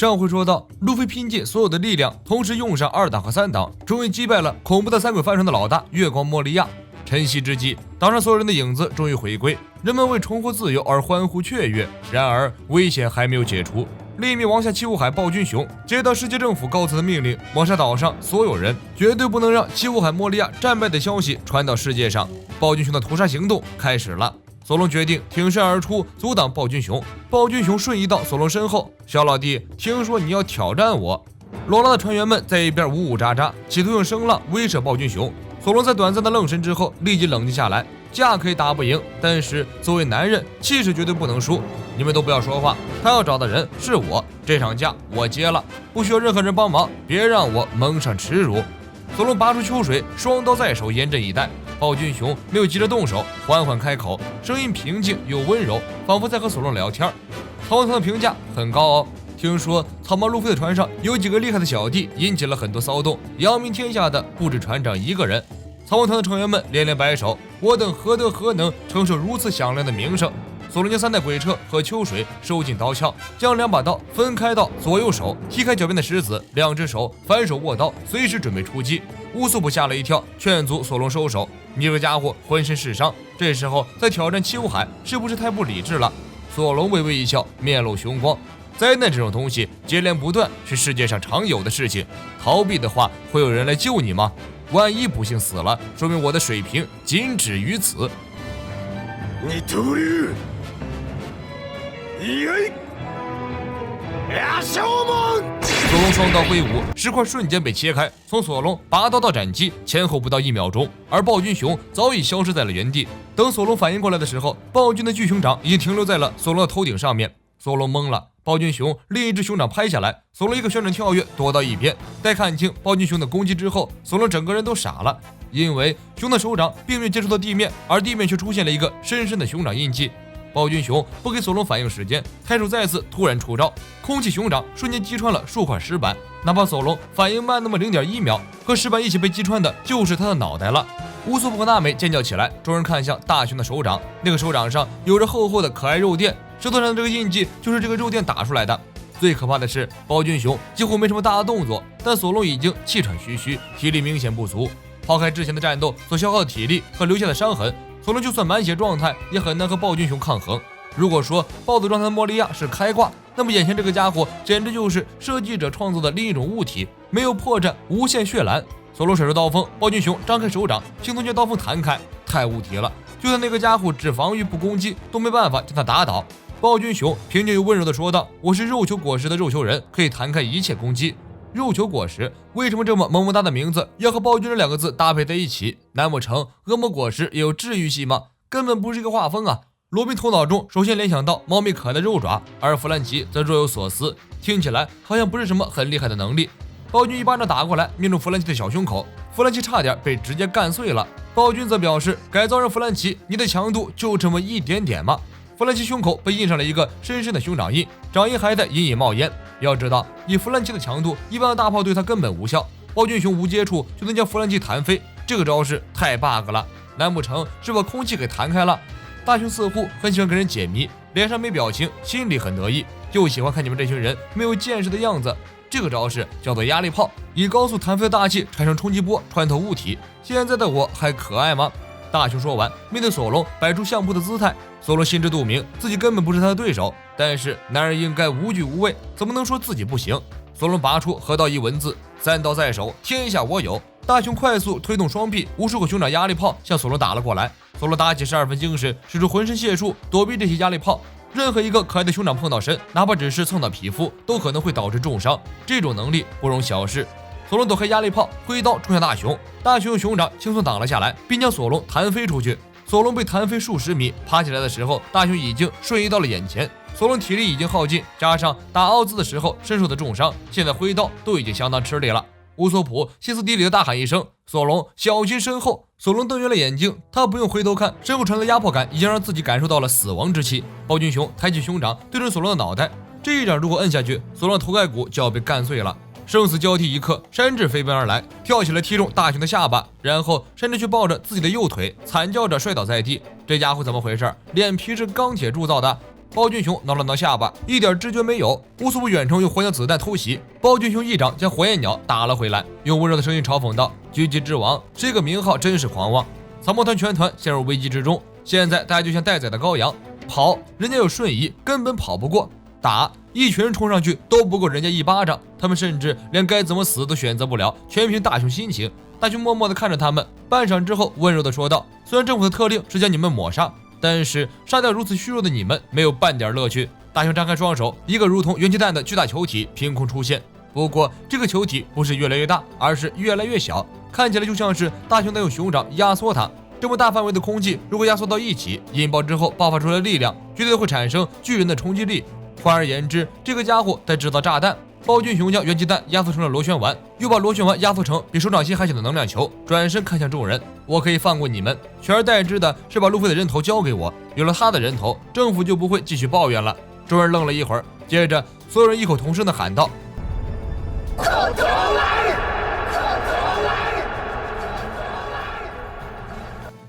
上回说到，路飞拼尽所有的力量，同时用上2档和3档，终于击败了恐怖的3鬼帆船的老大月光莫利亚。晨曦之际，岛上所有人的影子终于回归，人们为重获自由而欢呼雀跃。然而，危险还没有解除。另一名王下七武海暴君雄接到世界政府高层的命令，抹杀岛上所有人，绝对不能让七武海莫利亚战败的消息传到世界上。暴君雄的屠杀行动开始了。索隆决定挺身而出，阻挡暴君雄。暴君雄瞬移到索隆身后，小老弟，听说你要挑战我。罗拉的船员们在一边呜呜喳喳，企图用声浪威慑暴君雄。索隆在短暂的愣神之后，立即冷静下来。架可以打不赢，但是作为男人，气势绝对不能输。你们都不要说话，他要找的人是我，这场架我接了，不需要任何人帮忙，别让我蒙上耻辱。索隆拔出秋水，双刀在手，严阵以待。暴君雄没有急着动手，缓缓开口，声音平静又温柔，仿佛在和索隆聊天。曹文腾的评价很高哦，听说草帽路飞的船上有几个厉害的小弟，引起了很多骚动，扬名天下的不止船长一个人。曹文腾的成员们连连摆手，我等何德何能承受如此响亮的名声？索隆将3袋鬼车和秋水收进刀鞘，将2把刀分开到左右手，踢开脚边的石子，2只手反手握刀，随时准备出击。乌索普吓了一跳，劝阻索隆收手。你这个家伙浑身是伤，这时候再挑战七武海，是不是太不理智了？索隆微微一笑，面露凶光。灾难这种东西接连不断是世界上常有的事情，逃避的话会有人来救你吗？万一不幸死了，说明我的水平仅止于此。二刀流，意外，小梦。索隆双刀挥舞，石块瞬间被切开，从索隆拔刀到斩击前后不到1秒钟，而暴君雄早已消失在了原地。等索隆反应过来的时候，暴君的巨熊掌已经停留在了索隆的头顶上面。索隆懵了，暴君雄另一只熊掌拍下来，索隆一个旋转跳跃躲到一边。待看清暴君雄的攻击之后，索隆整个人都傻了，因为熊的手掌并没有接触到地面，而地面却出现了一个深深的熊掌印记。暴君雄不给索隆反应时间，开手再次突然出招，空气熊掌瞬间击穿了数块石板，哪怕索隆反应慢那么0.1秒，和石板一起被击穿的就是他的脑袋了。乌索普和娜美尖叫起来，众人看向大熊的手掌，那个手掌上有着厚厚的可爱肉垫，舌头上的这个印记就是这个肉垫打出来的。最可怕的是，暴君雄几乎没什么大的动作，但索隆已经气喘吁吁，体力明显不足。抛开之前的战斗所消耗的体力和留下的伤痕，索隆就算满血状态也很难和暴君雄抗衡。如果说暴走状态的莫利亚是开挂，那么眼前这个家伙简直就是设计者创造的另一种物体，没有破绽，无限血蓝。索隆甩出刀锋，暴君雄张开手掌，轻松将刀锋弹开，太无敌了！就算那个家伙只防御不攻击，都没办法将他打倒。暴君雄平静又温柔地说道：“我是肉球果实的肉球人，可以弹开一切攻击。”肉球果实为什么这么萌萌哒的名字要和暴君这2个字搭配在一起？难不成恶魔果实也有治愈系吗？根本不是一个画风啊！罗宾头脑中首先联想到猫咪可爱的肉爪，而弗兰奇则若有所思，听起来好像不是什么很厉害的能力。暴君一巴掌打过来，命中弗兰奇的小胸口，弗兰奇差点被直接干碎了。暴君则表示，改造人弗兰奇，你的强度就这么一点点吗？弗兰奇胸口被印上了一个深深的熊掌印，掌印还在隐隐冒烟。要知道，以弗兰奇的强度，一般的大炮对他根本无效。暴君雄无接触就能将弗兰奇弹飞，这个招式太 bug 了，难不成是把空气给弹开了？大雄似乎很喜欢给人解谜，脸上没表情，心里很得意，就喜欢看你们这群人没有见识的样子。这个招式叫做压力炮，以高速弹飞的大气产生冲击波，穿透物体。现在的我还可爱吗？大雄说完，面对索隆摆出相扑的姿态。索隆心知肚明，自己根本不是他的对手，但是男人应该无惧无畏，怎么能说自己不行？索隆拔出河道一文字，3刀在手，天下我有。大雄快速推动双臂，无数个熊掌压力炮向索隆打了过来。索隆打起12分精神，使出浑身解数躲避这些压力炮。任何一个可爱的熊掌碰到身，哪怕只是蹭到皮肤，都可能会导致重伤。这种能力不容小视。索隆躲开压力炮，挥刀冲向大雄，大雄用熊掌轻松挡了下来，并将索隆弹飞出去。索隆被弹飞数十米，爬起来的时候，大雄已经瞬移到了眼前。索隆体力已经耗尽，加上打奥兹的时候身受的重伤，现在挥刀都已经相当吃力了。乌索普歇斯底里的大喊一声：“索隆，小心身后！”索隆瞪圆了眼睛，他不用回头看，身后传来的压迫感已经让自己感受到了死亡之气。暴君雄抬起熊掌对准索隆的脑袋，这一掌如果摁下去，索隆的头盖骨就要被干碎了。生死交替一刻，山治飞奔而来，跳起来踢中大雄的下巴，然后山治却抱着自己的右腿，惨叫着摔倒在地。这家伙怎么回事？脸皮是钢铁铸造的。暴君雄挠了挠下巴，一点知觉没有。乌索普远程用火鸟子弹偷袭，暴君雄一掌将火焰鸟打了回来，用温柔的声音嘲讽道：“狙击之王，这个名号真是狂妄。”草帽团全团陷入危机之中，现在大家就像待宰的羔羊，跑人家有瞬移，根本跑不过；打一群人冲上去都不够人家一巴掌，他们甚至连该怎么死都选择不了，全凭大雄心情。大雄默默地看着他们，半晌之后温柔地说道：“虽然政府的特令是将你们抹杀，但是杀掉如此虚弱的你们没有半点乐趣。”大雄张开双手，一个如同元气弹的巨大球体凭空出现。不过这个球体不是越来越大，而是越来越小，看起来就像是大雄在用熊掌压缩它。这么大范围的空气，如果压缩到一起，引爆之后爆发出来的力量，绝对会产生巨人的冲击力。换而言之，这个家伙在制造炸弹。暴君雄将元气弹压缩成了螺旋丸，又把螺旋丸压缩成比手掌心还小的能量球，转身看向众人：“我可以放过你们，取而代之的是把路飞的人头交给我。有了他的人头，政府就不会继续抱怨了。”众人愣了一会儿，接着所有人异口同声地喊道：“快点来！”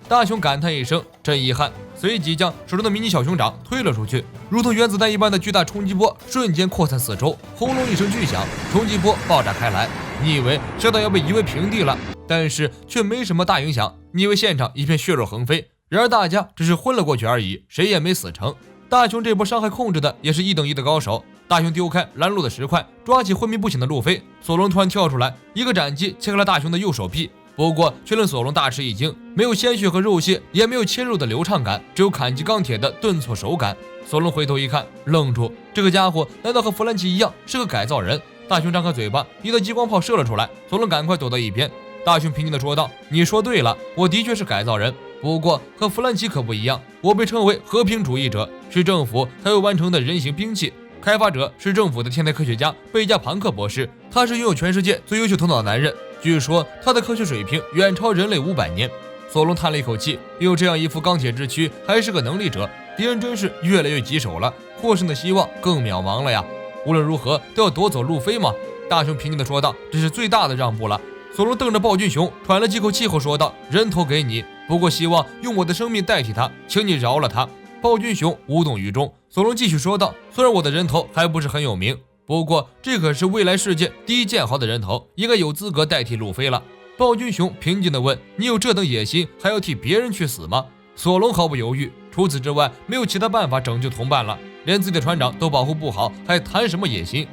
大雄感叹一声，真遗憾，随即将手中的迷你小熊掌推了出去，如同原子弹一般的巨大冲击波瞬间扩散四周，轰隆一声巨响，冲击波爆炸开来。你以为小岛要被夷为平地了，但是却没什么大影响。你以为现场一片血肉横飞，然而大家只是昏了过去而已，谁也没死成。大雄这波伤害控制的也是一等一的高手。大雄丢开拦路的石块，抓起昏迷不醒的路飞。索隆突然跳出来，一个斩击切开了大雄的右手臂。不过却令索隆大吃一惊，没有鲜血和肉屑，也没有切肉的流畅感，只有砍击钢铁的顿挫手感。索隆回头一看，愣住，这个家伙难道和弗兰奇一样是个改造人？大雄张开嘴巴，一道激光炮射了出来，索隆赶快躲到一边。大雄平静地说道：“你说对了，我的确是改造人，不过和弗兰奇可不一样，我被称为和平主义者，是政府才会完成的人形兵器。开发者是政府的天才科学家贝加庞克博士，他是拥有全世界最优秀头脑的男人，据说他的科学水平远超人类500年。”索隆叹了一口气，有这样一副钢铁之躯，还是个能力者，敌人真是越来越棘手了，获胜的希望更渺茫了呀！无论如何都要夺走路飞吗？大雄平静地说道：“这是最大的让步了。”索隆瞪着暴君雄，喘了几口气后说道：“人头给你，不过希望用我的生命代替他，请你饶了他。”暴君雄无动于衷。索隆继续说道：“虽然我的人头还不是很有名，不过这可是未来世界第一剑豪的人头，应该有资格代替路飞了。”暴君雄平静地问：“你有这等野心，还要替别人去死吗？”索隆毫不犹豫，除此之外没有其他办法拯救同伴了，连自己的船长都保护不好，还谈什么野心？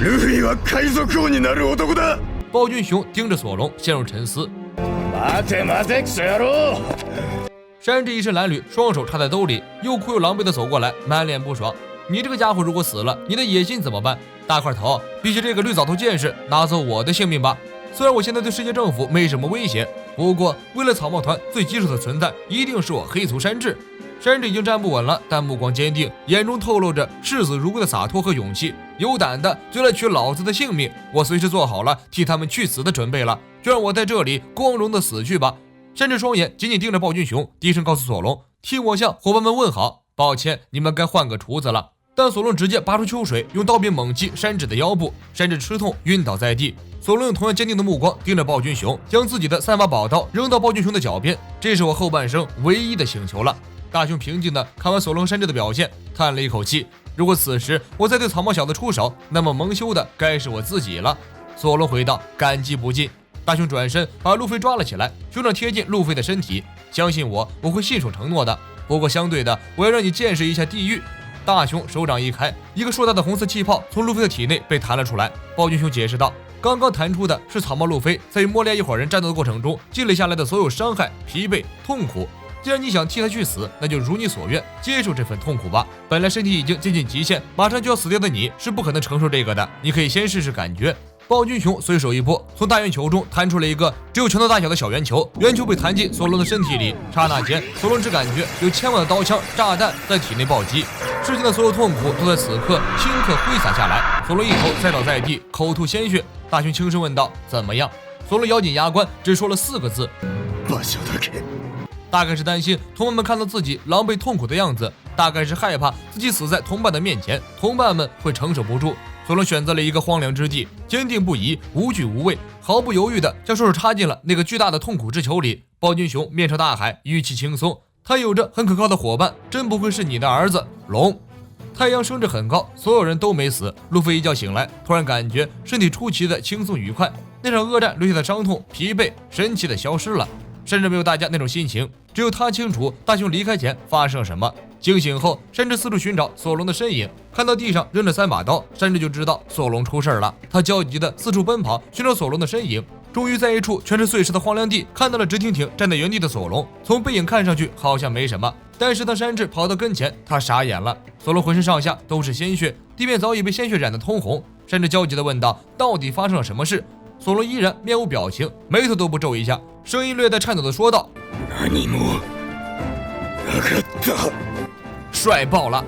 ルフィは海賊王になる男だ。暴君雄盯着索隆，陷入沉思。待て待て、クソ野郎！山治一身褴褛，双手插在兜里，又哭又狼狈地走过来，满脸不爽。你这个家伙如果死了，你的野心怎么办？大块头，比起这个绿藻头剑士，拿走我的性命吧。虽然我现在对世界政府没什么威胁，不过为了草帽团最棘手的存在，一定是我黑族山治。山治已经站不稳了，但目光坚定，眼中透露着视死如归的洒脱和勇气。有胆的就来取老子的性命，我随时做好了替他们去死的准备了，就让我在这里光荣的死去吧。山治双眼紧紧盯着暴君雄，低声告诉索隆：“替我向伙伴们问好，抱歉，你们该换个厨子了。”但索隆直接拔出秋水，用刀柄猛击山治的腰部，山治吃痛晕倒在地。索隆用同样坚定的目光盯着暴君雄，将自己的3把宝刀扔到暴君雄的脚边。这是我后半生唯一的请求了。大雄平静地看完索隆和山治的表现，叹了一口气。如果此时我再对草帽小子出手，那么蒙羞的该是我自己了。索隆回道：“感激不尽。”大雄转身把路飞抓了起来，熊掌贴近路飞的身体。相信我，我会信守承诺的。不过相对的，我要让你见识一下地狱。大雄手掌一开，一个硕大的红色气泡从路飞的体内被弹了出来。暴君雄解释道：“刚刚弹出的是草帽路飞在与莫利亚一伙人战斗的过程中积累下来的所有伤害、疲惫、痛苦。既然你想替他去死，那就如你所愿，接受这份痛苦吧。本来身体已经接近极限，马上就要死掉的你是不可能承受这个的。你可以先试试感觉。”暴君雄随手一拨，从大圆球中弹出了一个只有拳头大小的小圆球，圆球被弹进索隆的身体里。刹那间，索隆只感觉有千万的刀枪、炸弹在体内暴击，世间的所有痛苦都在此刻顷刻挥洒下来。索隆一头栽倒在地，口吐鲜血。大雄轻声问道：“怎么样？”索隆咬紧牙关，只说了4个字：“場所だけ。”大概是担心同伴们看到自己狼狈痛苦的样子，大概是害怕自己死在同伴的面前，同伴们会承受不住。索隆选择了一个荒凉之地，坚定不移，无惧无畏，毫不犹豫地将双手插进了那个巨大的痛苦之球里。暴君雄面朝大海，语气轻松：“他有着很可靠的伙伴，真不愧是你的儿子龙。太阳升至很高，所有人都没死。路飞一觉醒来，突然感觉身体出奇的轻松愉快，那场恶战留下的伤痛、疲惫神奇的消失了，甚至没有大家那种心情，只有他清楚大雄离开前发生了什么。惊醒后，甚至四处寻找索隆的身影，看到地上扔着3把刀，甚至就知道索隆出事了。他焦急地四处奔跑，寻找索隆的身影。终于在一处全是碎石的荒凉地看到了直挺挺站在原地的索隆。从背影看上去好像没什么，但是当山治跑到跟前，他傻眼了。索隆浑身上下都是鲜血，地面早已被鲜血染得通红。山治焦急地问道：“到底发生了什么事？”索隆依然面无表情，眉头都不皱一下，声音略带颤抖地说道：“何もなかった。”帅爆了！